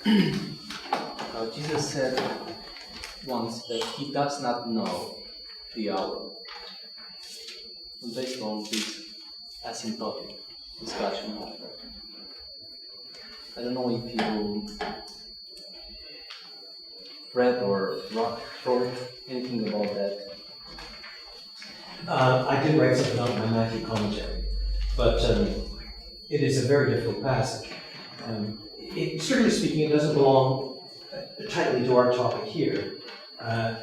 Jesus said once that he does not know the hour. And based on this asymptotic discussion, I don't know if you read or wrote anything about that. I did write something on my Matthew commentary, but it is a very difficult passage. Strictly speaking, it doesn't belong tightly to our topic here,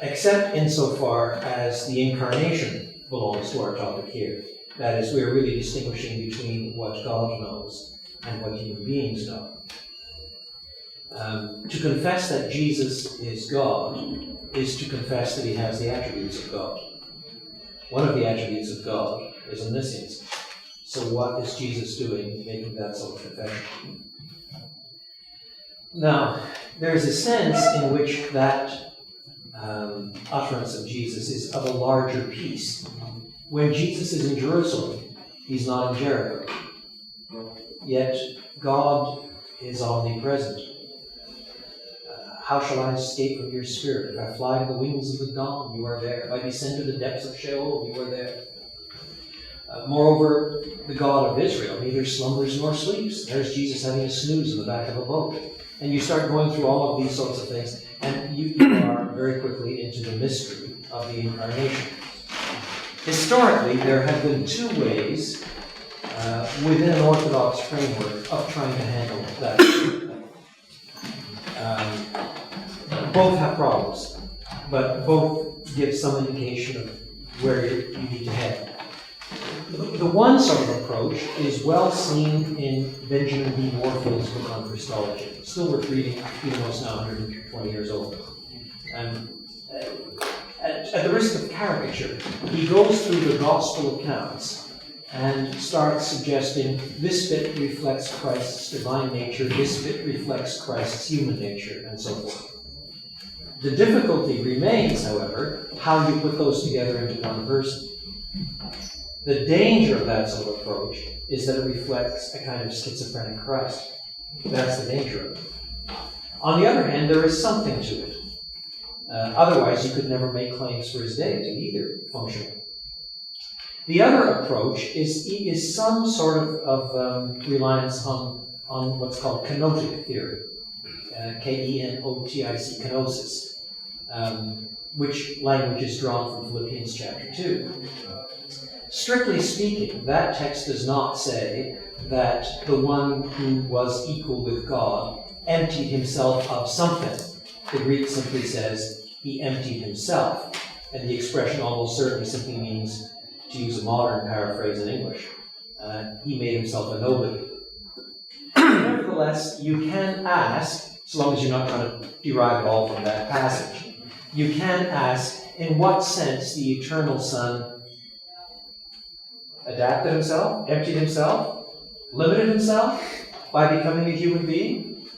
except insofar as the incarnation belongs to our topic here. That is, we are really distinguishing between what God knows and what human beings know. To confess that Jesus is God is to confess that he has the attributes of God. One of the attributes of God is omniscience. So what is Jesus doing making that sort of confession? Now, there is a sense in which that utterance of Jesus is of a larger piece. When Jesus is in Jerusalem, he's not in Jericho. Yet God is omnipresent. How shall I escape from your spirit? If I fly to the wings of the dawn, you are there. If I descend to the depths of Sheol, you are there. Moreover, the God of Israel neither slumbers nor sleeps. There's Jesus having a snooze in the back of a boat. And you start going through all of these sorts of things, and you are very quickly into the mystery of the incarnation. Historically, there have been two ways within an Orthodox framework of trying to handle that. Both have problems, but both give some indication of where you need to head. The one sort of approach is well seen in Benjamin B. Warfield's book on Christology. Still worth reading, even though it's now 120 years old. At the risk of caricature, he goes through the gospel accounts and starts suggesting this bit reflects Christ's divine nature, this bit reflects Christ's human nature, and so forth. The difficulty remains, however, how you put those together into one person. The danger of that sort of approach is that it reflects a kind of schizophrenic Christ. That's the danger of it. On the other hand, there is something to it. Otherwise, you could never make claims for his deity either, functionally. The other approach is some sort of reliance on what's called kenotic theory, K-E-N-O-T-I-C, kenosis, which language is drawn from Philippians chapter 2. Strictly speaking, that text does not say that the one who was equal with God emptied himself of something. The Greek simply says he emptied himself, and the expression almost certainly simply means, to use a modern paraphrase in English, he made himself a nobody. Nevertheless, you can ask, so long as you're not trying to derive it all from that passage, you can ask in what sense the eternal Son adapted himself, emptied himself, limited himself by becoming a human being,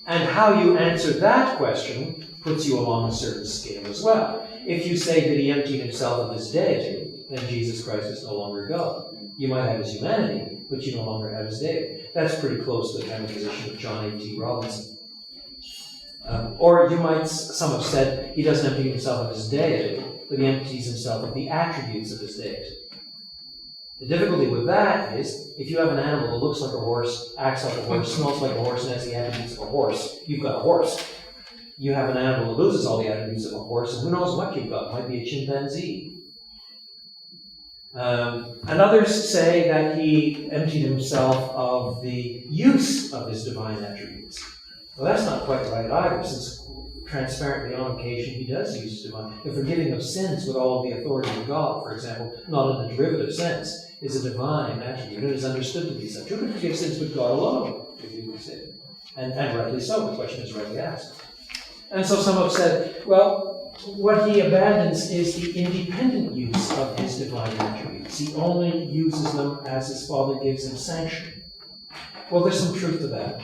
and how you answer that question puts you along a certain scale as well. If you say that he emptied himself of his deity, then Jesus Christ is no longer God. You might have his humanity, but you no longer have his deity. That's pretty close to the kind of position of John A.T. Robinson. Or you might, some have said, he doesn't empty himself of his deity, but he empties himself of the attributes of his deity. The difficulty with that is, if you have an animal that looks like a horse, acts like a horse, smells like a horse, and has the attributes of a horse, you've got a horse. You have an animal that loses all the attributes of a horse, and who knows what you've got. It might be a chimpanzee. And others say that he emptied himself of the use of his divine attributes. Well, that's not quite right either, since transparently on occasion he does use his divine. The forgiving of sins with all of the authority of God, for example, not in a derivative sense, is a divine attribute. It is understood to be such. Who can forgive sins but God alone, if you would say? And rightly so, the question is rightly asked. And so some have said, well, what he abandons is the independent use of his divine attributes. He only uses them as his Father gives him sanction. Well, there's some truth to that.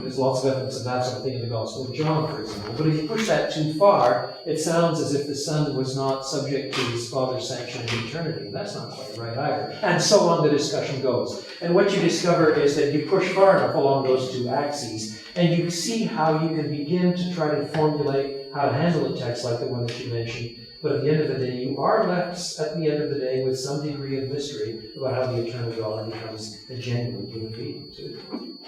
There's lots of evidence of that sort of thing in the Gospel of John, for example. But if you push that too far, it sounds as if the Son was not subject to his Father's sanction in eternity. And that's not quite right either. And so on the discussion goes. And what you discover is that you push far enough along those two axes, and you see how you can begin to try to formulate how to handle a text like the one that you mentioned. But at the end of the day, you are left at the end of the day with some degree of mystery about how the eternal God becomes a genuine human being too.